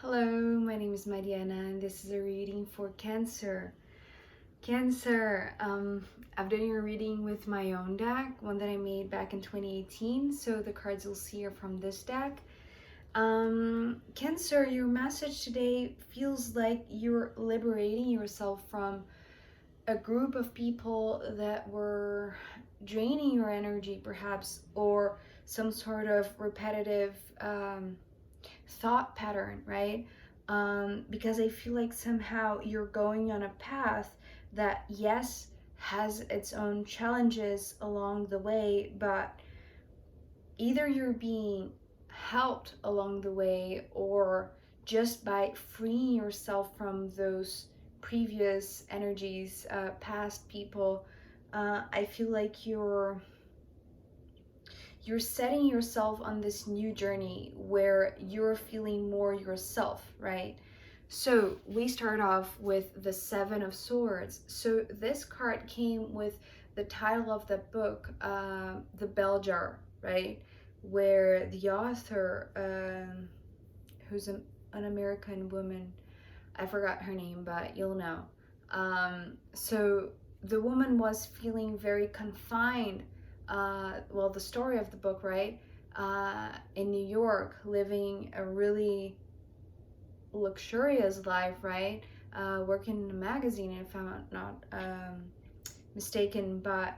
Hello, my name is Mariana and this is a reading for Cancer. Cancer, I've done your reading with my own deck, one that I made back in 2018, so the cards you'll see are from this deck. Cancer, your message today feels like you're liberating yourself from a group of people that were draining your energy perhaps, or some sort of repetitive thought pattern, right? Because I feel like somehow you're going on a path that, yes, has its own challenges along the way, but either you're being helped along the way, or just by freeing yourself from those previous energies, past people, I feel like you're setting yourself on this new journey where you're feeling more yourself, right? So we start off with the Seven of Swords. So this card came with the title of the book, The Bell Jar, right? Where the author, who's an American woman, I forgot her name, but you'll know. So the woman was feeling very confined. Well, the story of the book, right? In New York, living a really luxurious life, right? Working in a magazine, if I'm not mistaken. But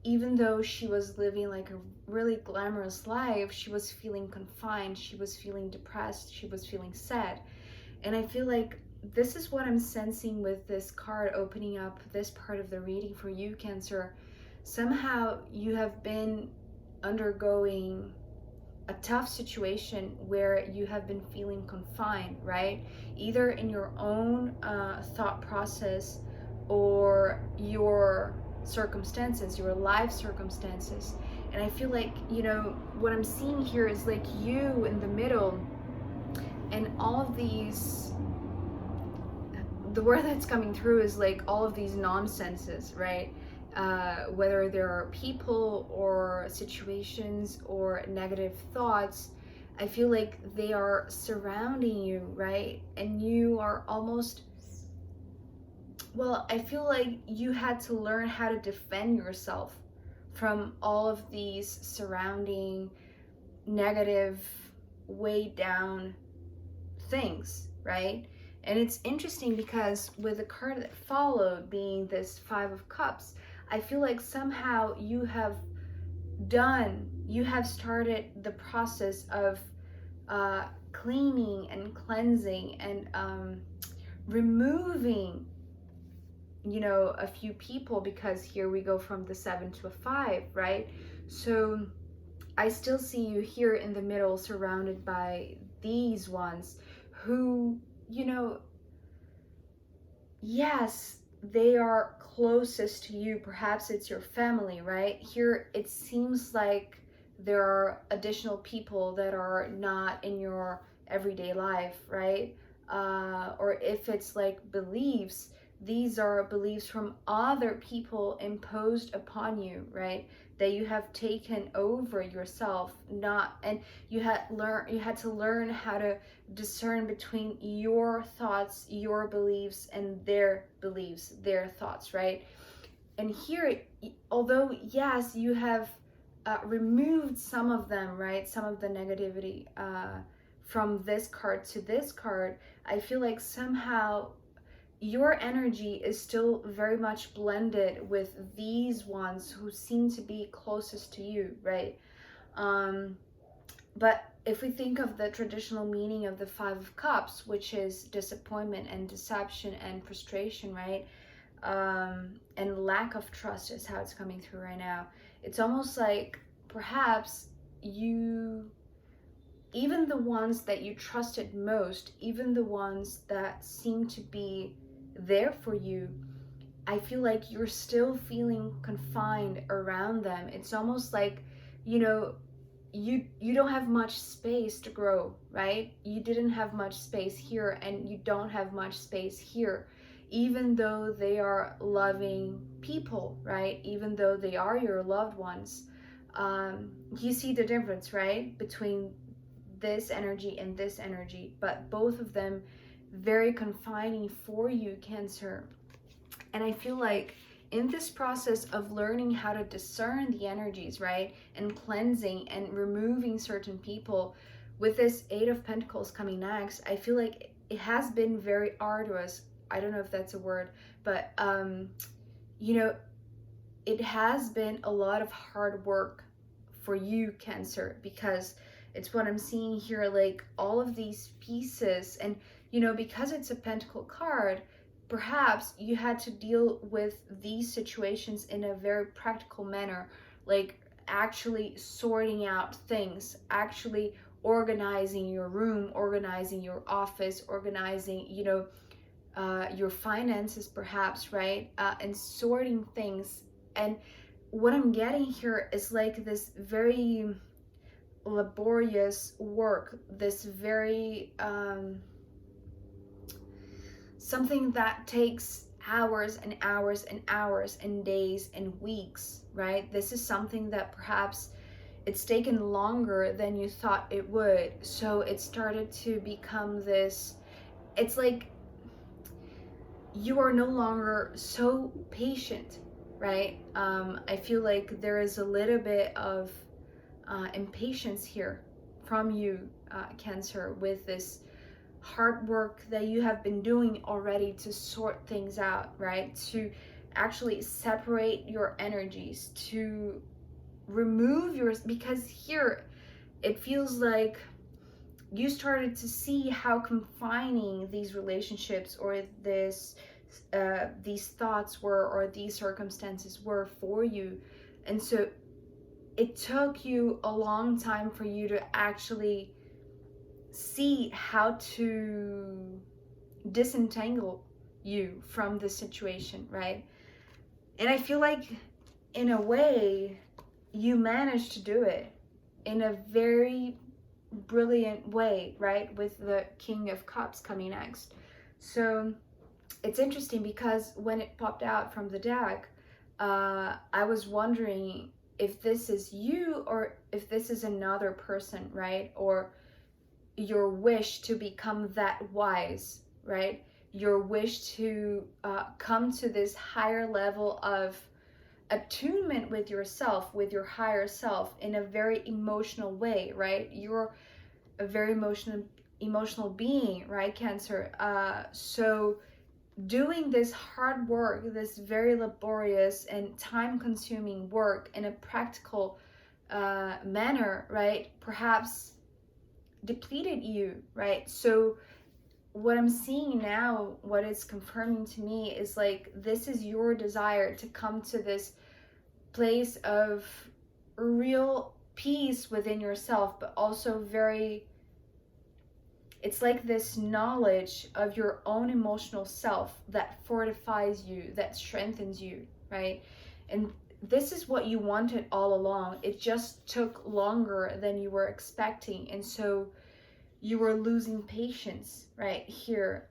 even though she was living like a really glamorous life, she was feeling confined, she was feeling depressed, she was feeling sad. And I feel like this is what I'm sensing with this card opening up this part of the reading for you, Cancer. Somehow you have been undergoing a tough situation where you have been feeling confined, right? Either in your own thought process, or your circumstances, your life circumstances. And I feel like, what I'm seeing here is like you in the middle, and all of these, the word that's coming through is like all of these nonsenses, right? Whether there are people or situations or negative thoughts, I feel like they are surrounding you, right? And you are almost, well, I feel like you had to learn how to defend yourself from all of these surrounding negative, weighed down things, right? And it's interesting because with the card that followed being this Five of Cups, I feel like somehow you have started the process of cleaning and cleansing and removing, a few people, because here we go from the 7 to a 5, right? So I still see you here in the middle, surrounded by these ones who, yes, they are closest to you. Perhaps it's your family, right? Here it seems like there are additional people that are not in your everyday life, right? Or if it's like beliefs, these are beliefs from other people imposed upon you, right? That you have taken over yourself, not, and you had to learn how to discern between your thoughts, your beliefs, and their beliefs, their thoughts, right? And here, although yes, you have removed some of them, right? Some of the negativity from this card to this card, I feel like somehow your energy is still very much blended with these ones who seem to be closest to you, right? But if we think of the traditional meaning of the Five of Cups, which is disappointment and deception and frustration, right? And lack of trust is how it's coming through right now. It's almost like perhaps you, even the ones that you trusted most, even the ones that seem to be there for you, I feel like you're still feeling confined around them. It's almost like, you don't have much space to grow, right? You didn't have much space here, and you don't have much space here, even though they are loving people, right? Even though they are your loved ones. You see the difference, right, between this energy and this energy, but both of them very confining for you, Cancer. And I feel like in this process of learning how to discern the energies, right, and cleansing and removing certain people, with this Eight of Pentacles coming next, I feel like it has been very arduous. I don't know if that's a word, but you know, it has been a lot of hard work for you, Cancer, because it's what I'm seeing here, like all of these pieces. And you know, because it's a Pentacle card, perhaps you had to deal with these situations in a very practical manner, like actually sorting out things, actually organizing your room, organizing your office, organizing, you know, your finances perhaps, right? And sorting things. And what I'm getting here is like this very laborious work, this very something that takes hours and hours and hours and days and weeks, right? This is something that perhaps it's taken longer than you thought it would. So it started to become this, it's like you are no longer so patient, right? I feel like there is a little bit of impatience here from you, Cancer, with this hard work that you have been doing already to sort things out, right? To actually separate your energies, to remove yours, because here it feels like you started to see how confining these relationships or these thoughts were, or these circumstances were for you. And so it took you a long time for you to actually see how to disentangle you from the situation, right? And I feel like in a way you managed to do it in a very brilliant way, right? With the King of Cups coming next. So it's interesting because when it popped out from the deck, I was wondering if this is you or if this is another person, right? Or your wish to become that wise, right? Your wish to come to this higher level of attunement with yourself, with your higher self, in a very emotional way, right? You're a very emotional being, right, Cancer? So doing this hard work, this very laborious and time-consuming work in a practical manner, right, perhaps depleted you, right? So what I'm seeing now, what it's confirming to me is like, this is your desire to come to this place of real peace within yourself, but also very, it's like this knowledge of your own emotional self that fortifies you, that strengthens you, right? And this is what you wanted all along. It just took longer than you were expecting. And so you were losing patience right here.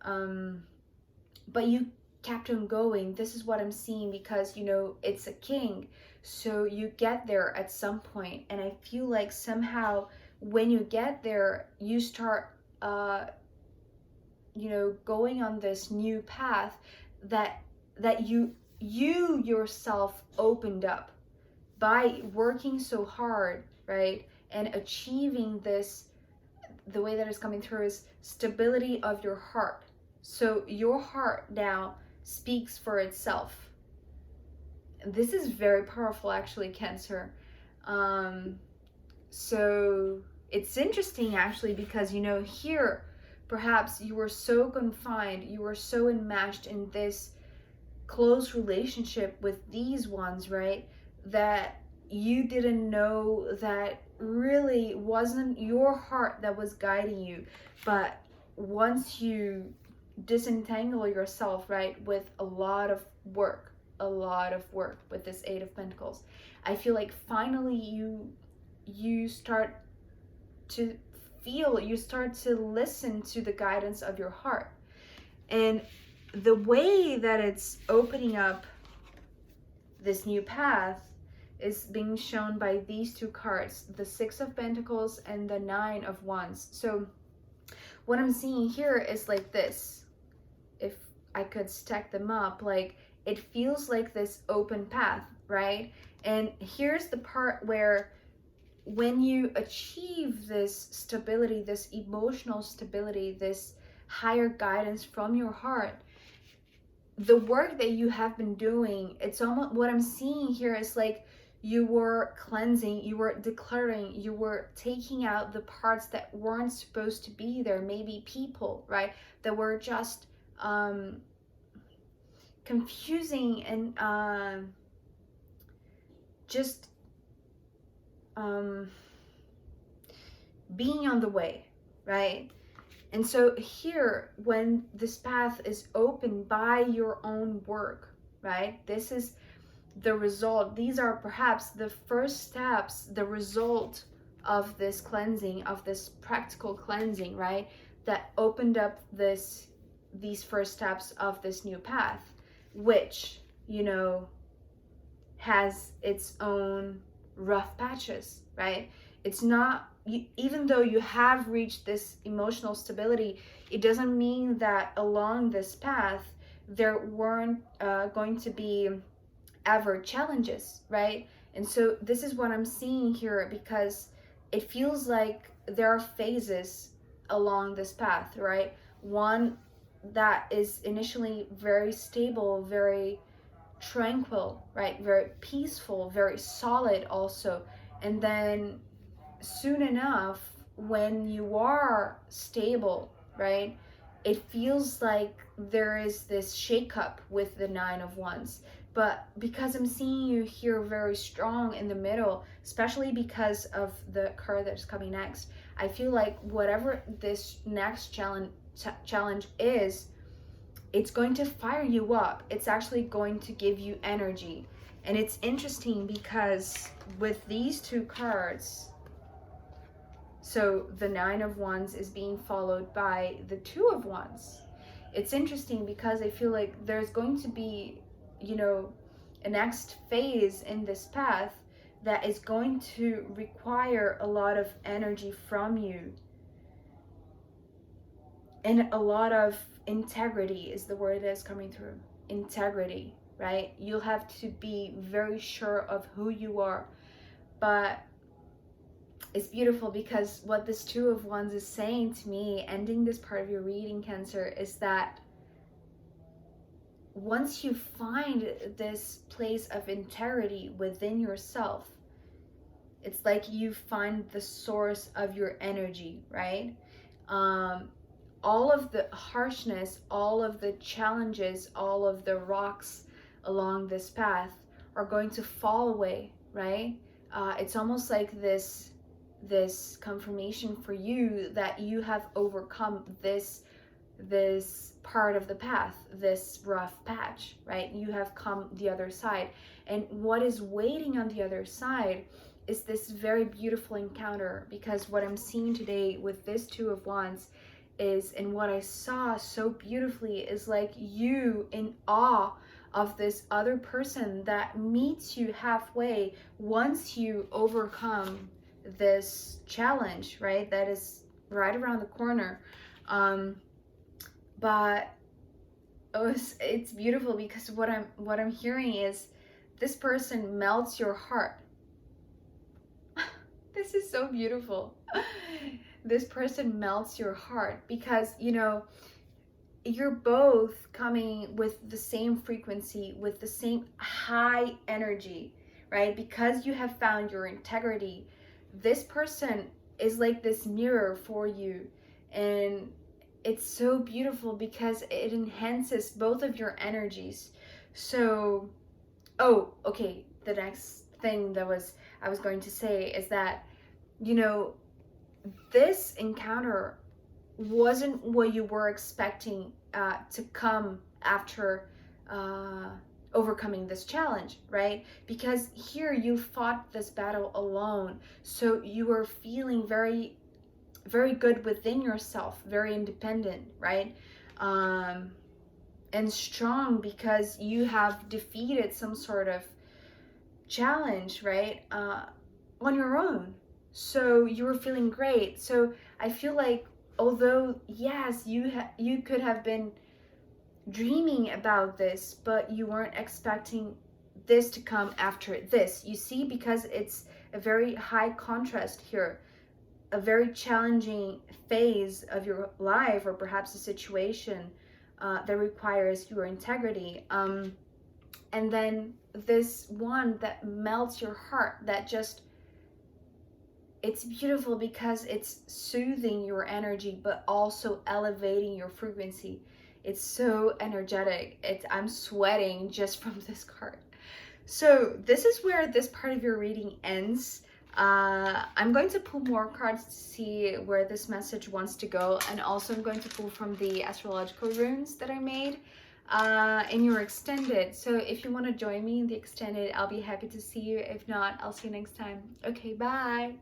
But you kept on going. This is what I'm seeing, because, you know, it's a king. So you get there at some point. And I feel like somehow when you get there, you start, you know, going on this new path that you yourself opened up by working so hard, right? And achieving this, the way that is coming through is stability of your heart. So your heart now speaks for itself. This is very powerful, actually, Cancer. So it's interesting, actually, because, you know, here, perhaps you were so confined, you were so enmeshed in this close relationship with these ones, right? That you didn't know that really wasn't your heart that was guiding you. But once you disentangle yourself, right, with a lot of work with this Eight of Pentacles, I feel like finally you start to feel, you start to listen to the guidance of your heart. And the way that it's opening up this new path is being shown by these two cards, the Six of Pentacles and the Nine of Wands. So what I'm seeing here is like this. If I could stack them up, like it feels like this open path, right? And here's the part where when you achieve this stability, this emotional stability, this higher guidance from your heart, the work that you have been doing, it's almost, what I'm seeing here is like you were cleansing, you were decluttering, you were taking out the parts that weren't supposed to be there, maybe people, right, that were just confusing and just being on the way, right? And so here, when this path is opened by your own work, right, this is the result. These are perhaps the first steps, the result of this cleansing, of this practical cleansing, right, that opened up these first steps of this new path, which, you know, has its own rough patches, right? It's not, even though you have reached this emotional stability, it doesn't mean that along this path there weren't going to be ever challenges, right? And so this is what I'm seeing here, because it feels like there are phases along this path, right? One that is initially very stable, very tranquil, right? Very peaceful, very solid also. And then soon enough, when you are stable, right, it feels like there is this shakeup with the Nine of Wands. But because I'm seeing you here very strong in the middle, especially because of the card that's coming next, I feel like whatever this next challenge is, it's going to fire you up. It's actually going to give you energy. And it's interesting because with these two cards, so the Nine of Wands is being followed by the Two of Wands. It's interesting because I feel like there's going to be, you know, a next phase in this path that is going to require a lot of energy from you. And a lot of integrity is the word that's coming through. Integrity, right? You'll have to be very sure of who you are. But it's beautiful because what this Two of Wands is saying to me, ending this part of your reading, Cancer, is that once you find this place of integrity within yourself, it's like you find the source of your energy, right? All of the harshness, all of the challenges, all of the rocks along this path are going to fall away, right? It's almost like this confirmation for you that you have overcome this part of the path, this rough patch, right? You have come the other side. And what is waiting on the other side is this very beautiful encounter, because what I'm seeing today with this Two of Wands is, and what I saw so beautifully, is like you in awe of this other person that meets you halfway once you overcome this challenge, right? That is right around the corner. But it's beautiful because what I'm hearing is this person melts your heart. This is so beautiful. This person melts your heart because, you know, you're both coming with the same frequency, with the same high energy, right? Because you have found your integrity, this person is like this mirror for you. And it's so beautiful because it enhances both of your energies. So, oh, okay, the next thing that I was going to say is that, you know, this encounter wasn't what you were expecting to come after overcoming this challenge, right? Because here you fought this battle alone, so you were feeling very, very good within yourself, very independent, right? And strong because you have defeated some sort of challenge, right? On your own. So you were feeling great. So I feel like, although yes, you could have been dreaming about this, but you weren't expecting this to come after this. You see, because it's a very high contrast here, a very challenging phase of your life, or perhaps a situation that requires your integrity. And then this one that melts your heart, that just, it's beautiful because it's soothing your energy, but also elevating your frequency. It's so energetic. I'm sweating just from this card. So this is where this part of your reading ends. I'm going to pull more cards to see where this message wants to go, and also I'm going to pull from the astrological runes that I made in your extended. So if you want to join me in the extended, I'll be happy to see you. If not, I'll see you next time. Okay, bye.